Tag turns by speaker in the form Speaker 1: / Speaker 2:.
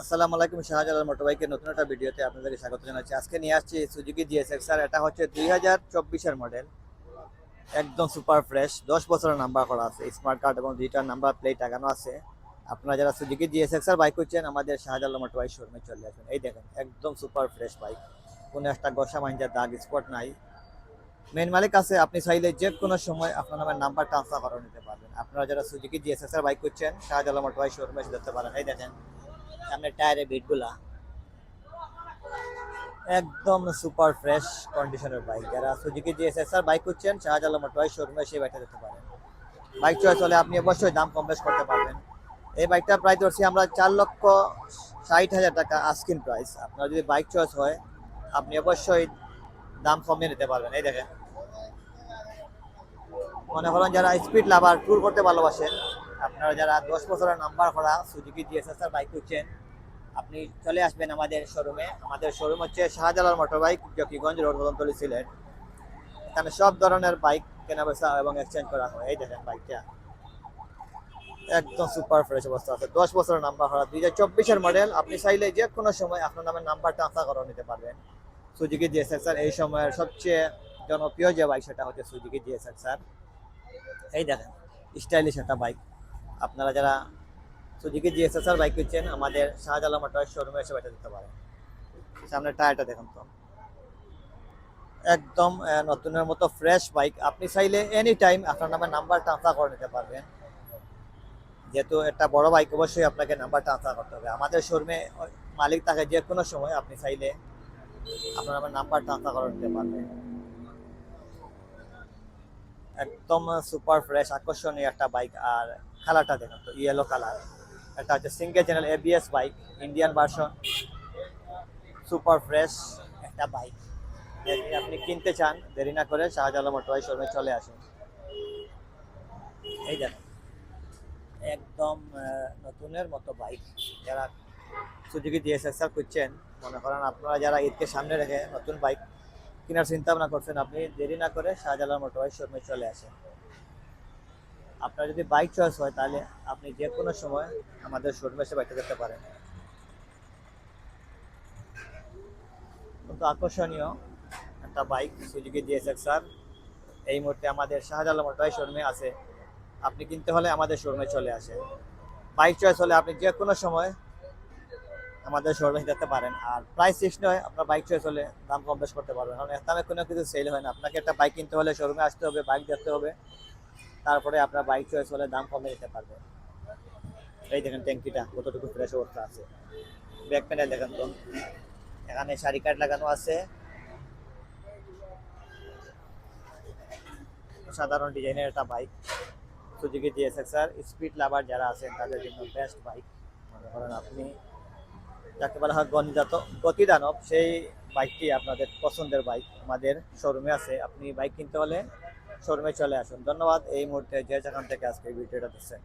Speaker 1: আসসালামু আলাইকুম, শাহজালাল মোটরবাইকের নতুন একটা ভিডিওতে আপনাদেরকে স্বাগত জানাচ্ছি। আজকে নিয়ে আসছি সুজুকি জিএসএক্সআর। এটা হচ্ছে 2024-এর মডেল, একদম সুপার ফ্রেশ, 10 বছরের নাম্বার করা আছে, স্মার্ট কার্ড এবং ডিজিটাল নাম্বার প্লেট লাগানো আছে। আপনারা যারা সুজুকি জিএসএক্সআর বাইক করছেন, আমাদের শাহজালাল মোটরবাইক শোরুমে চলে আসুন। এই দেখেন, একদম সুপার ফ্রেশ বাইক, কোনো একটা ঘষা মাঞ্জার দাগ স্পট নাই। মেন মালিক আছে, আপনি চাইলে যে কোনো সময় আপনার নামের নাম্বার ট্রান্সফার করে নিতে পারবেন। আপনারা যারা সুজুকি জিএসএক্সআর বাইক করছেন, শাহজালাল মোটরবাইক শোরুমে এসে দেখতে পারেন। এই দেখেন সামনে টায়ারের বিটগুলা একদম সুপার ফ্রেশ কন্ডিশনের বাইক। যারা সুজুকি জিএসএক্সআর বাইক করছেন, শাহজালাল মোটরবাইক শোরুমে সেই বাইকটা দেখতে পারেন। বাইক চয়েস হলে আপনি অবশ্যই দাম কম বেশ করতে পারবেন। এই বাইকটা প্রাইস ধরছি আমরা 4,60,000 টাকা আস্কিং প্রাইস। আপনার যদি বাইক চয়েস হয়, আপনি অবশ্যই দাম কমিয়ে নিতে পারবেন। এই দেখেন, মনে করেন যারা স্পিড লাভার, ট্যুর করতে ভালোবাসেন, আপনারা যারা 10 বছরের নাম্বার করা সুজুকি জিএসএক্সআর বাইক করছেন, আপনি চলে আসবেন আমাদের শোরুমে। আমাদের শোরুম হচ্ছে শাহজালাল মোটরবাইক, জকিগঞ্জ রোড, বদনতলী, সিলেট। এখানে সব ধরনের বাইক কেনা বেচা এবং এক্সচেঞ্জ করা হয়। এই দেখেন বাইকটা একদম সুপার ফ্রেশ অবস্থা আছে, 10 বছরের নাম্বার করা, 2024-এর মডেল। আপনি চাইলে যে কোনো সময় আপনার নামের নাম্বার ট্রান্সফার করে নিতে পারবেন। সুজুকি জিএসএক্সআর এই সময়ের সবচেয়ে জনপ্রিয় যে বাইক, সেটা হচ্ছে সুজুকি জিএসএক্সআর। এই দেখেন স্টাইলিশ একটা বাইক। আপনারা যারা সুজুকি জিএসএক্সআর বাইক কিনছেন, আমাদের শাহজালাল মোটরবাইক শোরুমে এসে বাইকটা দিতে পারেন। সামনে টায়ারটা দেখুন তো, একদম নতুনের মতো ফ্রেশ বাইক। আপনি চাইলে এনি টাইম আপনার নামে নাম্বার ট্রান্সফার করে নিতে পারবেন। যেহেতু একটা বড় বাইক, অবশ্যই আপনাকে নাম্বার ট্রান্সফার করতে হবে। আমাদের শোরুমে মালিক থাকে, যে কোনো সময় আপনি চাইলে আপনার নামে নাম্বার ট্রান্সফার করে নিতে পারবেন। একদম সুপার ফ্রেশ আকর্ষণীয় একটা বাইক। আর কালারটা দেখুন তো, ইয়েলো কালার। এটা হচ্ছে single channel ABS bike, Indian version, super fresh একটা বাইক। যদি আপনি কিনতে চান, দেরি না করে শাহজালাল মোটরবাইক শোরুমে চলে আসুন। এই দেখেন, একদম নতুনের মতো বাইক। যারা সুজুকি জিএসএক্সআর খুঁজছেন, মনে করেন আপনারা যারা ঈদকে সামনে রেখে নতুন বাইক কেনার চিন্তা ভাবনা করছেন, আপনি দেরি না করে শাহজালাল মোটরবাইক শোরুমে চলে আসেন। আপনার যদি বাইক চয়েস হয়, তাহলে আপনি যে কোনো সময় আমাদের শোরুমে এসে বাইকটা দেখতে পারেন। কিন্তু আকর্ষণীয় একটা বাইক সুজুকি জিএসএক্সআর এই মুহূর্তে আমাদের শাহজালাল মোটরবাইক শোরুমে আছে। আপনি কিনতে হলে আমাদের শোরুমে চলে আসেন। বাইক চয়েস হলে আপনি যে কোনো সময় আমাদের শোরুমে দেখতে পারেন। আর প্রাইস ফিক্সড নয়, আপনার বাইক চয়েস হলে দাম কম বেশ করতে পারবেন। কারণ এর দামে কোনো কিছু সেল হয় না। আপনাকে একটা বাইক কিনতে হলে শোরুমে আসতে হবে, বাইক দেখতে হবে, তারপরে আপনার বাইক চয়েস হলে দাম কমে দিতে পারবেন। এই দেখেন ট্যাঙ্কিটা কতটুকু ফ্রেশ অবস্থা আছে। ব্যাক প্যানেল দেখেন তো, এখানে সারি কার্ড লাগানো আছে। সাধারণ ডিজাইনের একটা বাইক সুজুকি জিএসএক্সআর। স্পিড লাভার যারা আছেন, তাদের জন্য বেস্ট বাইক। মনে করেন আপনি যাকে বলা হয় গতিদানব, সেই বাইকটি আপনাদের পছন্দের বাইক আমাদের শোরুমে আছে। আপনি বাইক কিনতে হলে শোরুমে চলে আসুন। ধন্যবাদ এই মুহূর্তে যে যেখান থেকে আজকে ভিডিওটা দিচ্ছেন।